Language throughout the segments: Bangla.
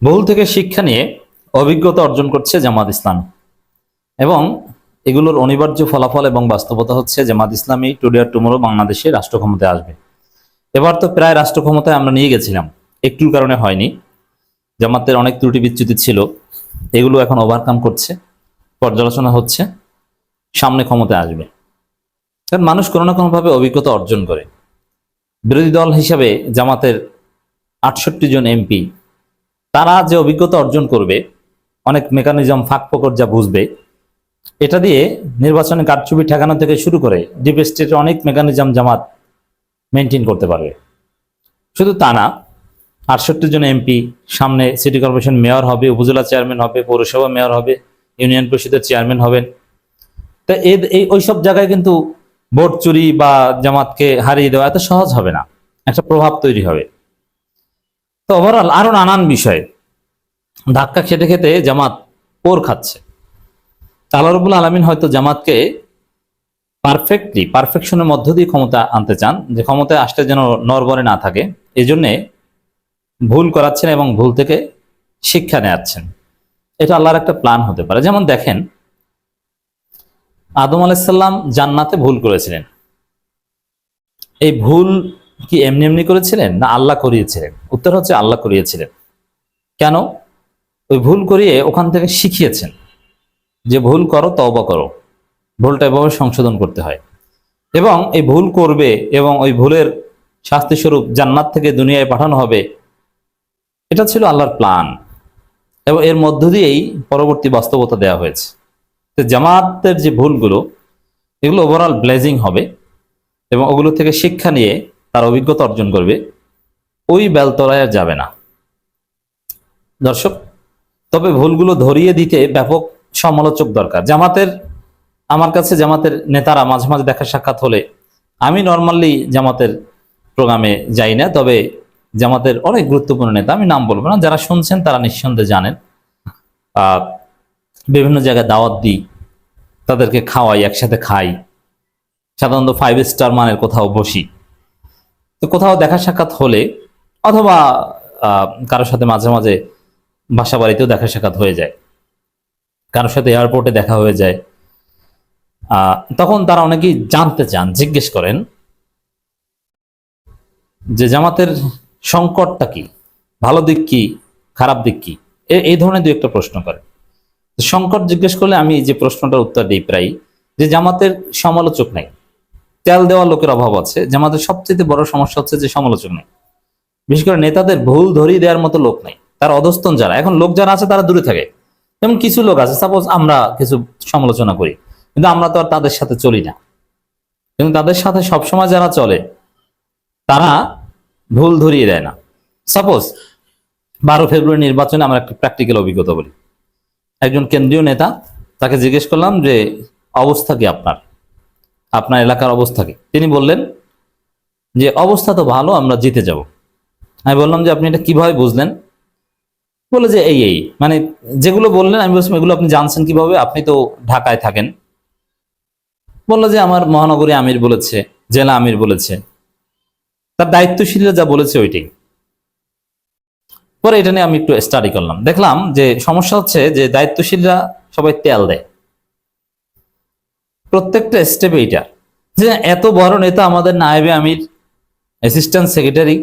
ভুল থেকে শিক্ষা নিয়ে অভিজ্ঞতা অর্জন করছে জামাত ইসলামী এবং এগুলোর অনিবার্য ফলাফল এবং বাস্তবতা হচ্ছে জামাত ইসলামী টুডে আর টুমোরো বাংলাদেশে রাষ্ট্র ক্ষমতায় আসবে। এবার তো প্রায় রাষ্ট্র ক্ষমতায় আমরা নিয়ে গেছিলাম, একটুর কারণে হয়নি। জামাতের অনেক ত্রুটি বিচ্যুতি ছিল, এগুলো এখন ওভারকাম করছে, পর্যালোচনা হচ্ছে, সামনে ক্ষমতায় আসবে। কারণ মানুষ কোনো না কোনোভাবে অভিজ্ঞতা অর্জন করে। বিরোধী দল হিসাবে জামাতের ৬৮ জন এমপি, তারা যে অভিজ্ঞতা অর্জন করবে, অনেক মেকানিজম ফাঁক ফোকর যা বুঝবে, এটা দিয়ে নির্বাচনে কারচুপি ঠেকানো থেকে শুরু করে ডিপ স্টেটের অনেক মেকানিজম জামাত মেনটেন করতে পারবে। শুধু তা না, ৬৮ জন এমপি, সামনে সিটি কর্পোরেশন মেয়র হবে, উপজেলা চেয়ারম্যান হবে, পৌরসভা মেয়র হবে, ইউনিয়ন পরিষদের চেয়ারম্যান হবেন। তা এই ওইসব জায়গায় কিন্তু ভোট চুরি বা জামাতকে হারিয়ে দেওয়া এত সহজ হবে না, একটা প্রভাব তৈরি হবে। তো ওভারঅল আরো নানান বিষয় ধাক্কা খেতে খেতে জামাত পোর খাচ্ছে। আল্লাহ রাব্বুল আলামিন হয়তো জামাতকে পারফেকশনের মধ্য দিয়ে ক্ষমতা আনতে চান, যে ক্ষমতায় আসতে যেন নড়বড়ে না থাকে, এই জন্যে ভুল করাচ্ছেন এবং ভুল থেকে শিক্ষা নেওয়াচ্ছেন। এটা আল্লাহর একটা প্ল্যান হতে পারে। যেমন দেখেন, আদম আলাইহিস সালাম জান্নাতে ভুল করেছিলেন। এই ভুল কি এমনি এমনি করেছিলেন না আল্লাহ করিয়েছিলেন? উত্তর হচ্ছে আল্লাহ করিয়েছিলেন। কেন? ওই ভুল করিয়ে ওখান থেকে শিখিয়েছেন যে ভুল করো, তওবা করো, ভুলটা এভাবে সংশোধন করতে হয়, এবং এই ভুল করবে এবং ওই ভুলের শাস্তিস্বরূপ জান্নাত থেকে দুনিয়ায় পাঠানো হবে। এটা ছিল আল্লাহর প্ল্যান এবং এর মধ্য দিয়েই পরবর্তী বাস্তবতা দেওয়া হয়েছে। তো জামাতের যে ভুলগুলো, এগুলো ওভারঅল ব্লেজিং হবে এবং ওগুলো থেকে শিক্ষা নিয়ে তার অভিজ্ঞতা অর্জন করবে, ওই বেলতলায় আর যাবে না। দর্শক, তবে ভুলগুলো ধরিয়ে দিতে ব্যাপক সমালোচক দরকার। আমার কাছে জামাতের নেতারা মাঝে মাঝে দেখা সাক্ষাৎ হলে, আমি নর্মালি জামাতের প্রোগ্রামে যাই না, তবে জামাতের অনেক গুরুত্বপূর্ণ নেতা, আমি নাম বলবো না, যারা শুনছেন তারা নিঃসন্দেহে জানেন, বিভিন্ন জায়গায় দাওয়াত দিই, তাদেরকে খাওয়াই, একসাথে খাই, সাধারণত 5 স্টার মানের কোথাও বসি। তো কোথাও দেখা সাক্ষাৎ হলে অথবা কারোর সাথে মাঝে মাঝে বাসা বাড়িতেও দেখা সাক্ষাৎ হয়ে যায়, কারোর সাথে এয়ারপোর্টে দেখা হয়ে যায়, তখন তারা অনেকেই জানতে চান, জিজ্ঞেস করেন যে জামাতের সংকটটা কি, ভালো দিক কি, খারাপ দিক কি, এই ধরনের দু একটা প্রশ্ন করে। সংকট জিজ্ঞেস করলে আমি যে প্রশ্নটার উত্তর দিই প্রায়, যে জামাতের সমালোচক নাই, তেল দেওয়া লোকের অভাব আছে। জামাতের সবচেয়ে বড় সমস্যা হচ্ছে যে সমালোচক নেই, বিশেষ করে নেতাদের ভুল ধরিয়ে দেওয়ার মতো লোক নাই। তার অধস্তন যারা, এখন লোক যারা আছে তারা দূরে থাকে। যেমন কিছু লোক আছে, সাপোজ আমরা কিছু সমালোচনা করি, কিন্তু আমরা তো আর তাদের সাথে চলি না, কিন্তু তাদের সাথে সবসময় যারা চলে তারা ভুল ধরিয়ে দেয় না। সাপোজ 12 ফেব্রুয়ারি নির্বাচনে আমার একটা প্র্যাকটিক্যাল অভিজ্ঞতা বলি। একজন কেন্দ্রীয় নেতা, তাকে জিজ্ঞেস করলাম যে অবস্থা কি আপনার এলাকার অবস্থা কি? তিনি বললেন যে অবস্থা তো ভালো, আমরা জিতে যাব। আমি বললাম যে আপনি এটা কিভাবে বুঝলেন? বলে যে এই মানে যেগুলো বললেন, আমি বলছিলাম এগুলো আপনি জানছেন কিভাবে, আপনি তো ঢাকায় থাকেন। বললো যে আমার মহানগরী আমির বলেছে, জেলা আমির বলেছে, তার দায়িত্বশীলরা যা বলেছে ওইটাই। পরে এটা নিয়ে আমি একটু স্টাডি করলাম, দেখলাম যে সমস্যা হচ্ছে যে দায়িত্বশীলরা সবাই তেল দেয় প্রত্যেকটা স্টেপে। এইটা যে এত বড় নেতা, আমাদের নায়েবে আমির, অ্যাসিস্ট্যান্ট সেক্রেটারি,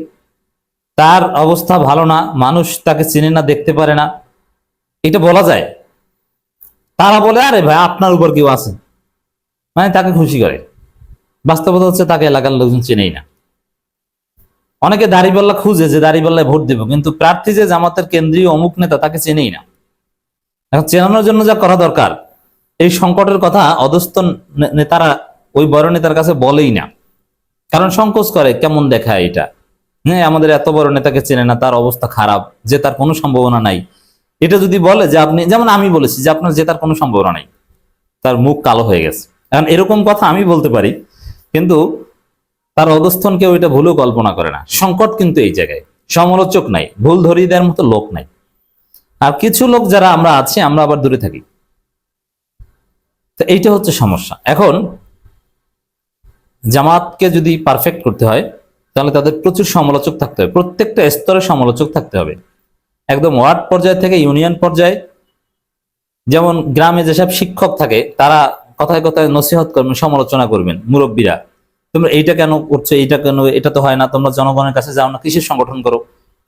তার অবস্থা ভালো না, মানুষ তাকে চিনে না, দেখতে পারে না, এটা বলা যায়? তারা বলে আরে ভাই আপনার উপর কেউ আছে, মানে তাকে খুশি করে। বাস্তবতা হচ্ছে তাকে এলাকার লোকজন চিনেই না। অনেকে দাড়িপাল্লা খুঁজে যে দাড়িপাল্লায় ভোট দেব, কিন্তু প্রার্থী যে জামাতের কেন্দ্রীয় অমুক নেতা তাকে চেনেই না। এখন চেনানোর জন্য যা করা দরকার, এই সংকটের কথা অধস্থ নেতারা ওই বড় নেতার কাছে বলেই না, কারণ সংকোচ করে, কেমন দেখায় এটা। হ্যাঁ, আমাদের এত বড় নেতাকে চেনে না, তার অবস্থা খারাপ, যে তার কোনো সম্ভাবনা নাই। এটা যদি বলে যে আপনি, যেমন আমি বলেছি যে আপনার যে তার কোনো সম্ভাবনা নাই, তার মুখ কালো হয়ে গেছে, এখন এরকম কথা আমি বলতে পারি, কিন্তু তার অবস্থান কেউ এটা ভুলেও কল্পনা করে না। সংকট কিন্তু এই জায়গায়, সমালোচক নাই, ভুল ধরিয়ে দেওয়ার মতো লোক নাই। আর কিছু লোক যারা আমরা আছি, আমরা আবার দূরে থাকি। তো এইটা হচ্ছে সমস্যা। এখন জামাতকে যদি পারফেক্ট করতে হয়, তাহলে তাদের প্রচুর সমালোচক থাকতে হবে, প্রত্যেকটা স্তরে সমালোচক থাকতে হবে। একদম ওয়ার্ড পর্যায় থেকে ইউনিয়ন পর্যায়ে, যেমন গ্রামে যেসব শিক্ষক থাকে তারা কথায় কথায় নসিহত করবেন, সমালোচনা করবেন মুরব্বীরা, তোমরা এইটা কেন করছো, এইটা কেন, এটা তো হয় না, তোমরা জনগণের কাছে যাও না, কিসের সংগঠন করো,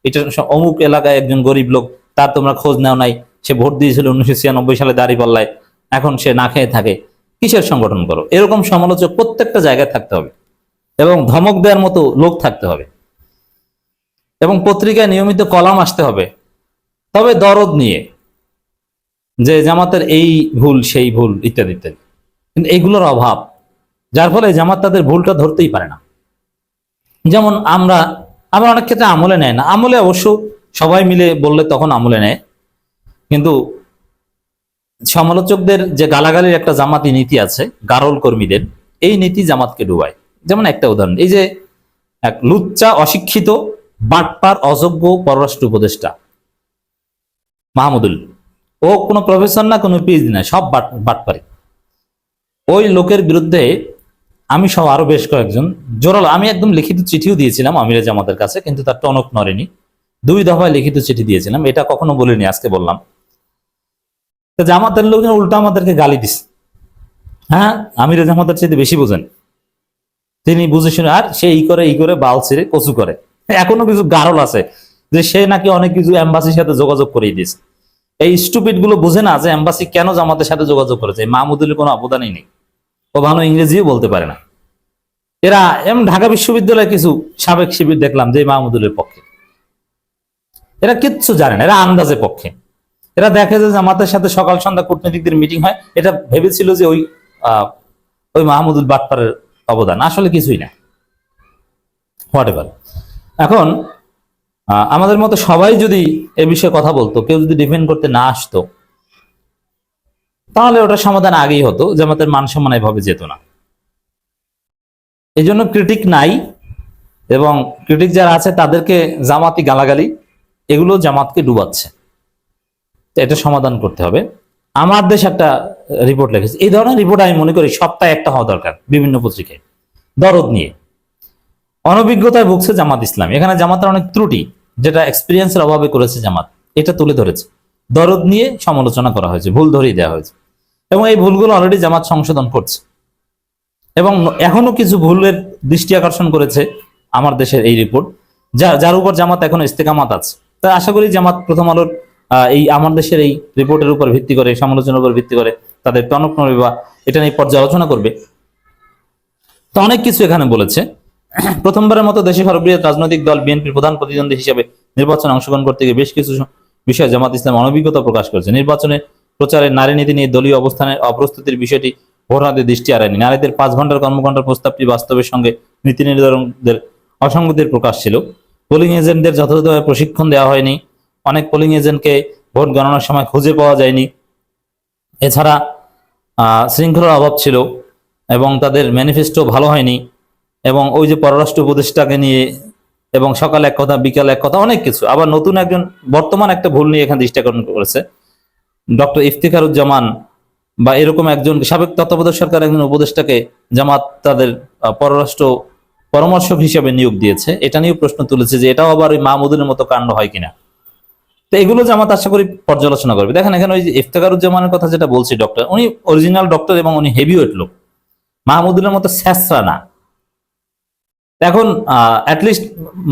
এটা অমুক এলাকায় একজন গরিব লোক, তার তোমরা খোঁজ নাও নাই, সে ভোট দিয়েছিল 1996 সালে দাঁড়িপাল্লায়, এখন সে না খেয়ে থাকে, কিসের সংগঠন করো, এরকম সমালোচক প্রত্যেকটা জায়গায় থাকতে হবে এবং ধমক দেওয়ার মতো লোক থাকতে হবে এবং পত্রিকায় নিয়মিত কলাম আসতে হবে, তবে দরদ নিয়ে, যে জামাতের এই ভুল সেই ভুল ইত্যাদি ইত্যাদি। কিন্তু এইগুলোর অভাব, যার ফলে জামাত তাদের ভুলটা ধরতেই পারে না। যেমন আমরা অনেক ক্ষেত্রে আমলে নেয় না, আমলে অবশ্য সবাই মিলে বললে তখন আমলে নেয়, কিন্তু সমালোচকদের যে গালাগালির একটা জামাতি নীতি আছে, গারল কর্মীদের, এই নীতি জামাতকে ডুবায়। যেমন একটা উদাহরণ, এই যে এক লুচ্চা অশিক্ষিত বাটপার অযোগ্য পররাষ্ট্র উপদেষ্টা মাহমুদুল, ও কোনো প্রফেসর না, কোনো পিএইচডি না, সব বাটপারি। ওই লোকের বিরুদ্ধে আমি সহ আরো বেশ কয়েকজন জোরালো, আমি একদম লিখিত চিঠিও দিয়েছিলাম আমিরে জামাতের কাছে, কিন্তু তার টনক নড়েনি। 2 দফায় লিখিত চিঠি দিয়েছিলাম, এটা কখনো বলিনি, আজকে বললাম। তো জামাতের লোকজন উল্টা আমাদেরকে গালি দিছে। হ্যাঁ, আমিরে জামাতের চাইতে বেশি বোঝেন তিনি, বুঝে শুনে, আর সে এই করে বাল ছেড়ে কচু করে। এখনো কিছু গারল আছে যে সে নাকি অনেক কিছু এম্বাসির সাথে যোগাযোগ করে দিয়েছে। এই স্টুপিড গুলো বুঝে না যে এম্বাসি কেন জামাতের সাথে যোগাযোগ করেছে। মাহমুদুলের কোনো অবদানই নেই, ও ভালো ইংরেজিও বলতে পারে না। এরা এমন ঢাকা বিশ্ববিদ্যালয়ে কিছু সাবেক শিবির দেখলাম যে মাহমুদুলের পক্ষে, এরা কিচ্ছু জানে না, এরা আন্দাজের পক্ষে। এরা দেখে যে জামাতের সাথে সকাল সন্ধ্যা কূটনীতিকদের মিটিং হয়, এটা ভেবেছিল যে ওই মাহমুদুল বাটপারের অবদান, আসলে কিছুই না। What ever. এখন আমাদের মতো সবাই যদি এ বিষয়ে কথা বলতো, কেউ যদি ডিফেন্ড করতে না আসতো, তাহলে ওটা সমাধান আগেই হতো, জামাতের মান সম্মান এভাবে যেত না। এই জন্য ক্রিটিক নাই, এবং ক্রিটিক যারা আছে তাদেরকে জামাতি গালাগালি, এগুলো জামাতকে ডুবাচ্ছে। এটা সমাধান করতে হবে। আমার দেশ একটা রিপোর্ট লিখেছে, এই ধরনের রিপোর্ট আমি মনে করি সপ্তাহে একটা হওয়া দরকার বিভিন্ন পত্রিকায়, দরদ নিয়ে। অনভিজ্ঞতায় ভুগছে জামাত ইসলামী, এখানে জামাতের অনেক ত্রুটি যেটা এক্সপিরিয়েন্সের অভাবে করেছে জামাত, এটা তুলে ধরেছে, দরদ নিয়ে সমালোচনা করা হয়েছে, ভুল ধরিয়ে দেওয়া হয়েছে, এবং এই ভুলগুলো অলরেডি জামাত সংশোধন করছে, এবং এখনো কিছু ভুলের দৃষ্টি আকর্ষণ করেছে আমার দেশের এই রিপোর্ট, যার উপর জামাত এখন ইস্তেকামাত আছে। তাই আশা করি জামাত প্রথম আলোর এই আমার দেশের এই রিপোর্টের উপর ভিত্তি করে, সমালোচনার উপর ভিত্তি করে তাদের টনক নড়বে বা এটা নিয়ে পর্যালোচনা করবে। তো অনেক কিছু এখানে বলেছে। প্রথমবারের মতো দেশে সর্ববৃহৎ রাজনৈতিক দল বিএনপির প্রধান প্রতিদ্বন্দ্বী হিসেবে নির্বাচনে অংশগ্রহণ করতে গিয়ে বেশ কিছু বিষয়ে জামাত ইসলাম অনভিজ্ঞতা প্রকাশ করেছে। নির্বাচনে প্রচারে নারী নীতি নিয়ে দলীয় অবস্থানের অপ্রস্তুতির বিষয়টি ভোটারদের দৃষ্টি এড়ায়নি। নারীদের 5 ঘন্টার কর্মঘণ্টার প্রস্তাবটি বাস্তবের সঙ্গে নীতি নির্ধারকদের অসঙ্গতির প্রকাশ ছিল। পোলিং এজেন্টদের যথাযথভাবে প্রশিক্ষণ দেওয়া হয়নি। অনেক পোলিং এজেন্টকে ভোট গণনার সময় খুঁজে পাওয়া যায়নি। এছাড়া শৃঙ্খলার অভাব ছিল এবং তাদের ম্যানিফেস্টো ভালো হয়নি, এবং ওই যে পররাষ্ট্র উপদেষ্টাকে নিয়ে, এবং সকালে এক কথা বিকালে এক কথা, অনেক কিছু। আবার নতুন একজন বর্তমান একটা ভুল নিয়ে এখানে দৃষ্টি আকর্ষণ করেছে, ডক্টর ইফতিখারুজ্জামান বা এরকম একজন সাবেক তত্ত্বাবধায়ক সরকার একজন উপদেষ্টাকে জামাত তাদের পররাষ্ট্র পরামর্শক হিসেবে নিয়োগ দিয়েছে। এটা নিয়েও প্রশ্ন তুলেছে যে এটাও আবার ওই মাহমুদুলের মতো কাণ্ড হয় কিনা। তো এগুলো জামাত আশা করি পর্যালোচনা করবে। দেখেন এখানে ওই যে ইফতেখারুজ্জামানের কথা যেটা বলছি, ডক্টর, উনি অরিজিনাল ডক্টর এবং উনি হেভিওয়েট লোক, মাহমুদুলের মতো স্যাসরা না। এখন অ্যাটলিস্ট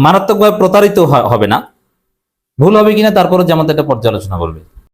মারাত্মকভাবে প্রতারিত হবে না, ভুল হবে কিনা তারপরে জামাত এটা পর্যালোচনা করবে।